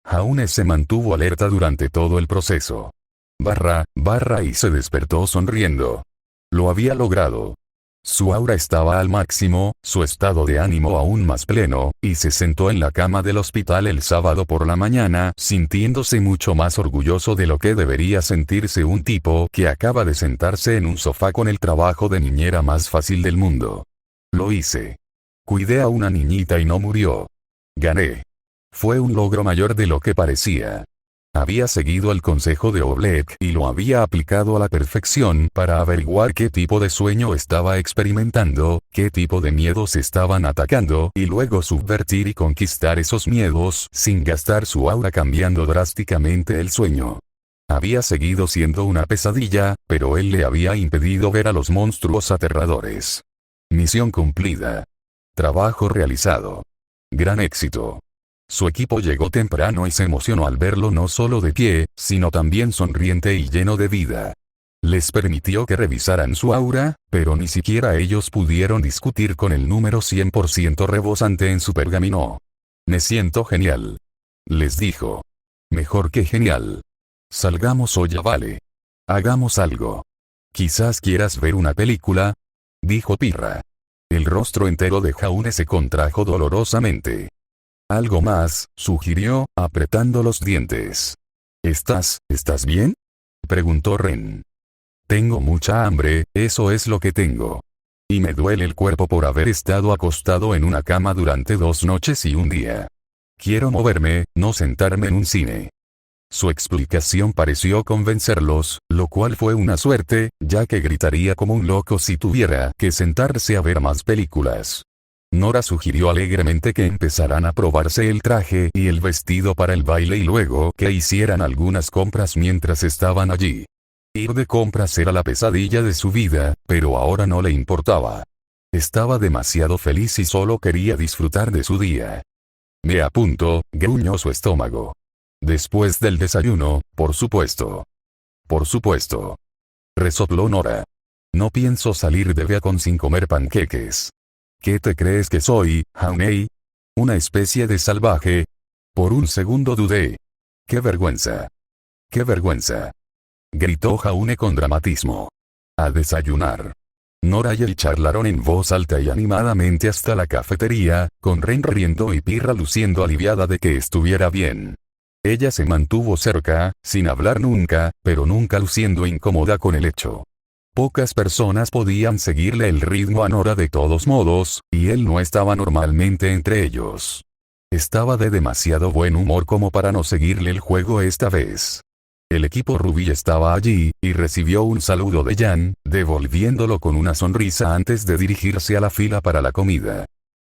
A: Jaune se mantuvo alerta durante todo el proceso. Y se despertó sonriendo. Lo había logrado. Su aura estaba al máximo, su estado de ánimo aún más pleno, y se sentó en la cama del hospital el sábado por la mañana, sintiéndose mucho más orgulloso de lo que debería sentirse un tipo que acaba de sentarse en un sofá con el trabajo de niñera más fácil del mundo. Lo hice. Cuidé a una niñita y no murió. Gané. Fue un logro mayor de lo que parecía. Había seguido el consejo de Oblek y lo había aplicado a la perfección para averiguar qué tipo de sueño estaba experimentando, qué tipo de miedos estaban atacando y luego subvertir y conquistar esos miedos sin gastar su aura cambiando drásticamente el sueño. Había seguido siendo una pesadilla, pero él le había impedido ver a los monstruos aterradores. Misión cumplida. Trabajo realizado. Gran éxito. Su equipo llegó temprano y se emocionó al verlo no solo de pie, sino también sonriente y lleno de vida. Les permitió que revisaran su aura, pero ni siquiera ellos pudieron discutir con el número 100% rebosante en su pergamino. Me siento genial. Les dijo. Mejor que genial. Salgamos hoy ya vale. Hagamos algo. Quizás quieras ver una película, dijo Pirra. El rostro entero de Jaune se contrajo dolorosamente. Algo más, sugirió, apretando los dientes. ¿Estás bien? Preguntó Ren. Tengo mucha hambre, eso es lo que tengo. Y me duele el cuerpo por haber estado acostado en una cama durante 2 noches y un día. Quiero moverme, no sentarme en un cine. Su explicación pareció convencerlos, lo cual fue una suerte, ya que gritaría como un loco si tuviera que sentarse a ver más películas. Nora sugirió alegremente que empezaran a probarse el traje y el vestido para el baile y luego que hicieran algunas compras mientras estaban allí. Ir de compras era la pesadilla de su vida, pero ahora no le importaba. Estaba demasiado feliz y solo quería disfrutar de su día. Me apunto, gruñó su estómago. Después del desayuno, por supuesto. Por supuesto. Resopló Nora. No pienso salir de Beacon sin comer panqueques. ¿Qué te crees que soy, Jaune? ¿Una especie de salvaje? Por un segundo dudé. ¡Qué vergüenza! ¡Qué vergüenza! Gritó Jaune con dramatismo. A desayunar. Nora y él charlaron en voz alta y animadamente hasta la cafetería, con Ren riendo y Pirra luciendo aliviada de que estuviera bien. Ella se mantuvo cerca, sin hablar nunca, pero nunca luciendo incómoda con el hecho. Pocas personas podían seguirle el ritmo a Nora de todos modos, y él no estaba normalmente entre ellos. Estaba de demasiado buen humor como para no seguirle el juego esta vez. El equipo Rubí estaba allí, y recibió un saludo de Jan, devolviéndolo con una sonrisa antes de dirigirse a la fila para la comida.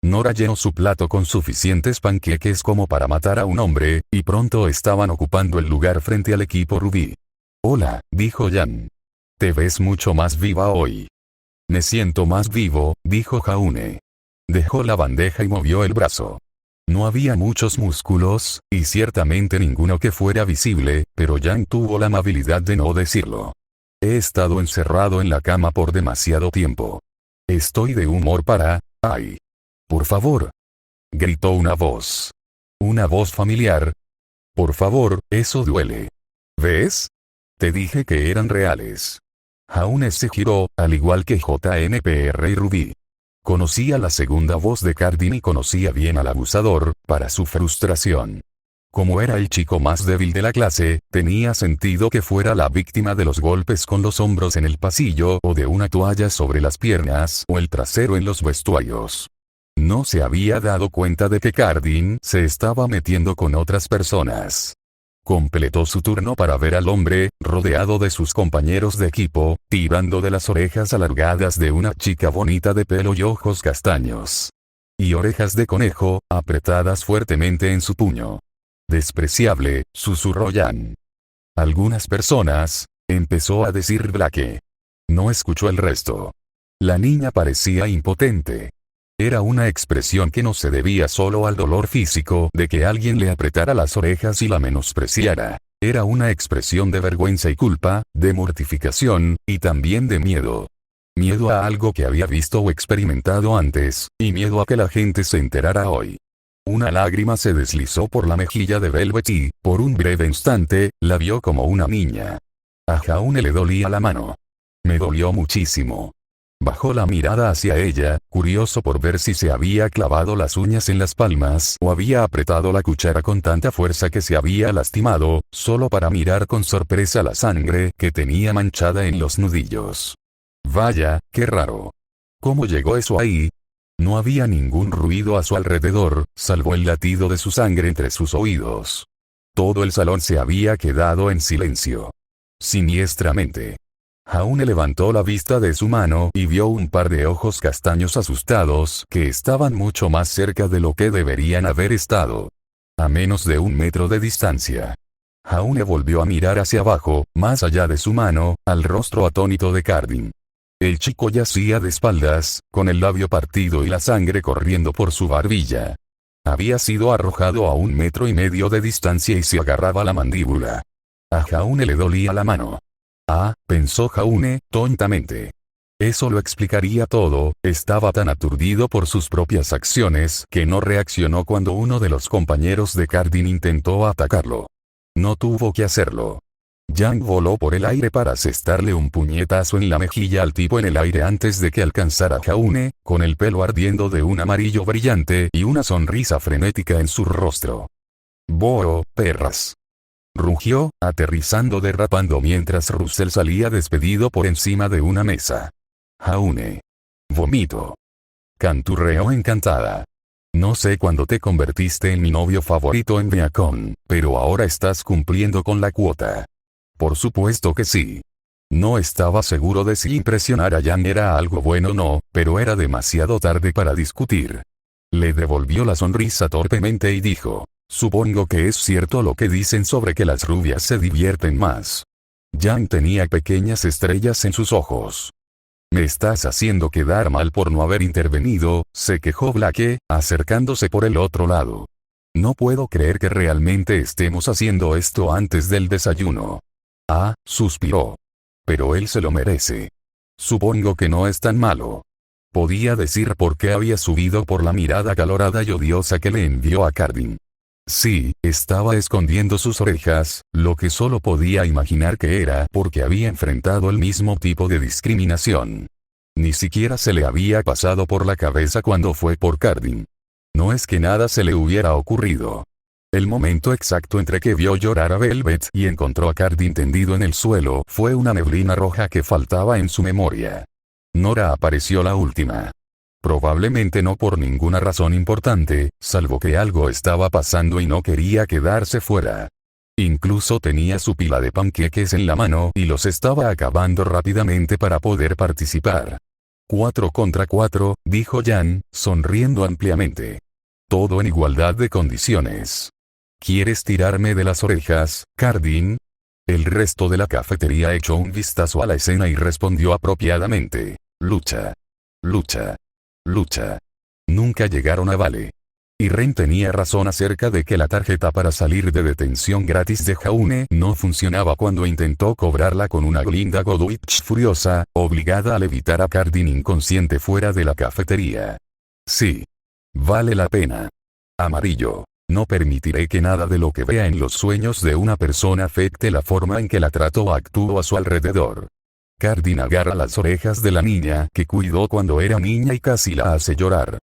A: Nora llenó su plato con suficientes panqueques como para matar a un hombre, y pronto estaban ocupando el lugar frente al equipo Rubí. «Hola», dijo Jan. «Te ves mucho más viva hoy». «Me siento más vivo», dijo Jaune. Dejó la bandeja y movió el brazo. No había muchos músculos, y ciertamente ninguno que fuera visible, pero Jan tuvo la amabilidad de no decirlo. «He estado encerrado en la cama por demasiado tiempo. Estoy de humor para... ¡Ay! Por favor», gritó una voz. Una voz familiar. «Por favor, eso duele. ¿Ves? Te dije que eran reales». Jaune se giró, al igual que JNPR y Rubí. Conocía la segunda voz de Cardin y conocía bien al abusador, para su frustración. Como era el chico más débil de la clase, tenía sentido que fuera la víctima de los golpes con los hombros en el pasillo o de una toalla sobre las piernas o el trasero en los vestuarios. No se había dado cuenta de que Cardin se estaba metiendo con otras personas. Completó su turno para ver al hombre, rodeado de sus compañeros de equipo, tirando de las orejas alargadas de una chica bonita de pelo y ojos castaños. Y orejas de conejo, apretadas fuertemente en su puño. «Despreciable», susurró Jan. «Algunas personas», empezó a decir Blake. No escuchó el resto. La niña parecía impotente. Era una expresión que no se debía solo al dolor físico de que alguien le apretara las orejas y la menospreciara. Era una expresión de vergüenza y culpa, de mortificación, y también de miedo. Miedo a algo que había visto o experimentado antes, y miedo a que la gente se enterara hoy. Una lágrima se deslizó por la mejilla de Velvet y, por un breve instante, la vio como una niña. A Jaune le dolía la mano. «Me dolió muchísimo». Bajó la mirada hacia ella, curioso por ver si se había clavado las uñas en las palmas o había apretado la cuchara con tanta fuerza que se había lastimado, solo para mirar con sorpresa la sangre que tenía manchada en los nudillos. Vaya, qué raro. ¿Cómo llegó eso ahí? No había ningún ruido a su alrededor, salvo el latido de su sangre entre sus oídos. Todo el salón se había quedado en silencio. Siniestramente. Jaune levantó la vista de su mano y vio un par de ojos castaños asustados que estaban mucho más cerca de lo que deberían haber estado. A menos de 1 metro de distancia. Jaune volvió a mirar hacia abajo, más allá de su mano, al rostro atónito de Cardin. El chico yacía de espaldas, con el labio partido y la sangre corriendo por su barbilla. Había sido arrojado a 1,5 metros de distancia y se agarraba la mandíbula. A Jaune le dolía la mano. «Ah», pensó Jaune, tontamente. Eso lo explicaría todo, estaba tan aturdido por sus propias acciones que no reaccionó cuando uno de los compañeros de Cardin intentó atacarlo. No tuvo que hacerlo. Jan voló por el aire para asestarle un puñetazo en la mejilla al tipo en el aire antes de que alcanzara a Jaune, con el pelo ardiendo de un amarillo brillante y una sonrisa frenética en su rostro. «¡Boo, perras!», rugió, aterrizando derrapando mientras Russell salía despedido por encima de una mesa. «Jaune. Vomito», canturreó encantada. «No sé cuándo te convertiste en mi novio favorito en Viacom, pero ahora estás cumpliendo con la cuota». Por supuesto que sí. No estaba seguro de si impresionar a Jan era algo bueno o no, pero era demasiado tarde para discutir. Le devolvió la sonrisa torpemente y dijo: «Supongo que es cierto lo que dicen sobre que las rubias se divierten más». Jan tenía pequeñas estrellas en sus ojos. «Me estás haciendo quedar mal por no haber intervenido», se quejó Blake, acercándose por el otro lado. «No puedo creer que realmente estemos haciendo esto antes del desayuno». «Ah», suspiró. «Pero él se lo merece. Supongo que no es tan malo». Podía decir por qué había subido por la mirada acalorada y odiosa que le envió a Cardin. Sí, estaba escondiendo sus orejas, lo que solo podía imaginar que era porque había enfrentado el mismo tipo de discriminación. Ni siquiera se le había pasado por la cabeza cuando fue por Cardin. No es que nada se le hubiera ocurrido. El momento exacto entre que vio llorar a Velvet y encontró a Cardin tendido en el suelo fue una neblina roja que faltaba en su memoria. Nora apareció la última. Probablemente no por ninguna razón importante, salvo que algo estaba pasando y no quería quedarse fuera. Incluso tenía su pila de panqueques en la mano y los estaba acabando rápidamente para poder participar. 4 contra 4, dijo Jan, sonriendo ampliamente. Todo en igualdad de condiciones. ¿Quieres tirarme de las orejas, Cardin? El resto de la cafetería echó un vistazo a la escena y respondió apropiadamente. Lucha. Lucha. Lucha. Nunca llegaron a Vale. Y Ren tenía razón acerca de que la tarjeta para salir de detención gratis de Jaune no funcionaba cuando intentó cobrarla con una Glinda Godwitch furiosa, obligada a levitar a Cardin inconsciente fuera de la cafetería. Sí. Vale la pena. Amarillo. No permitiré que nada de lo que vea en los sueños de una persona afecte la forma en que la trato o actúo a su alrededor. Cardin agarra las orejas de la niña que cuidó cuando era niña y casi la hace llorar.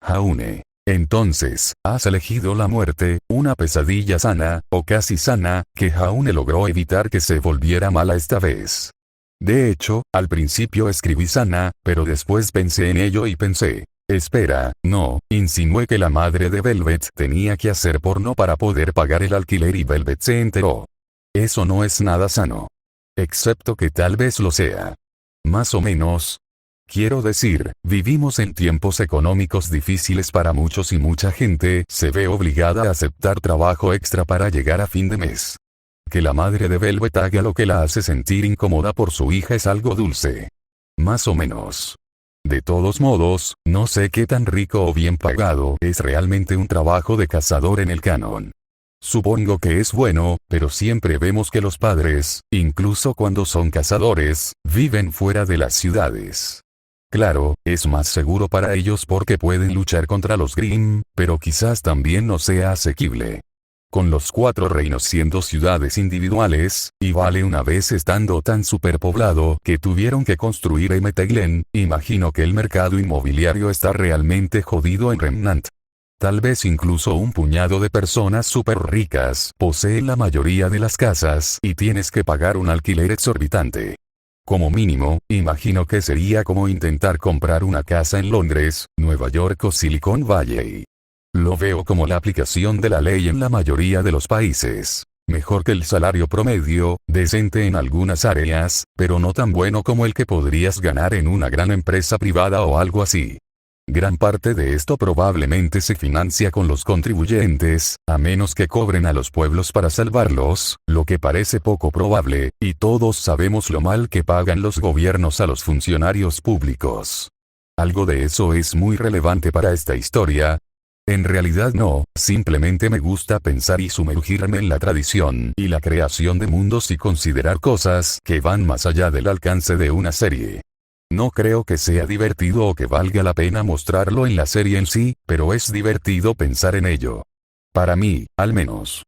A: Jaune. Entonces, has elegido la muerte, una pesadilla sana, o casi sana, que Jaune logró evitar que se volviera mala esta vez. De hecho, al principio escribí sana, pero después pensé en ello y pensé, espera, no, insinué que la madre de Velvet tenía que hacer porno para poder pagar el alquiler y Velvet se enteró. Eso no es nada sano. Excepto que tal vez lo sea. Más o menos. Quiero decir, vivimos en tiempos económicos difíciles para muchos y mucha gente se ve obligada a aceptar trabajo extra para llegar a fin de mes. Que la madre de Velvet haga lo que la hace sentir incómoda por su hija es algo dulce. Más o menos. De todos modos, no sé qué tan rico o bien pagado es realmente un trabajo de cazador en el canon. Supongo que es bueno, pero siempre vemos que los padres, incluso cuando son cazadores, viven fuera de las ciudades. Claro, es más seguro para ellos porque pueden luchar contra los Grimm, pero quizás también no sea asequible. Con los 4 reinos siendo ciudades individuales, y Vale una vez estando tan superpoblado que tuvieron que construir Mt. Imagino que el mercado inmobiliario está realmente jodido en Remnant. Tal vez incluso un puñado de personas súper ricas poseen la mayoría de las casas y tienes que pagar un alquiler exorbitante. Como mínimo, imagino que sería como intentar comprar una casa en Londres, Nueva York o Silicon Valley. Lo veo como la aplicación de la ley en la mayoría de los países. Mejor que el salario promedio, decente en algunas áreas, pero no tan bueno como el que podrías ganar en una gran empresa privada o algo así. Gran parte de esto probablemente se financia con los contribuyentes, a menos que cobren a los pueblos para salvarlos, lo que parece poco probable, y todos sabemos lo mal que pagan los gobiernos a los funcionarios públicos. ¿Algo de eso es muy relevante para esta historia? En realidad no, simplemente me gusta pensar y sumergirme en la tradición y la creación de mundos y considerar cosas que van más allá del alcance de una serie. No creo que sea divertido o que valga la pena mostrarlo en la serie en sí, pero es divertido pensar en ello. Para mí, al menos.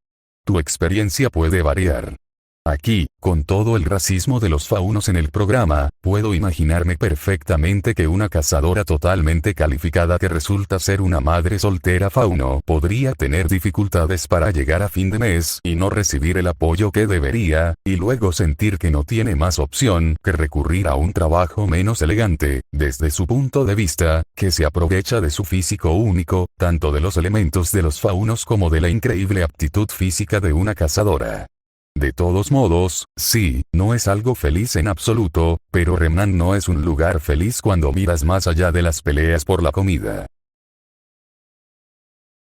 A: Tu experiencia puede variar. Aquí, con todo el racismo de los faunos en el programa, puedo imaginarme perfectamente que una cazadora totalmente calificada que resulta ser una madre soltera fauno podría tener dificultades para llegar a fin de mes y no recibir el apoyo que debería, y luego sentir que no tiene más opción que recurrir a un trabajo menos elegante, desde su punto de vista, que se aprovecha de su físico único, tanto de los elementos de los faunos como de la increíble aptitud física de una cazadora. De todos modos, sí, no es algo feliz en absoluto, pero Remnant no es un lugar feliz cuando miras más allá de las peleas por la comida.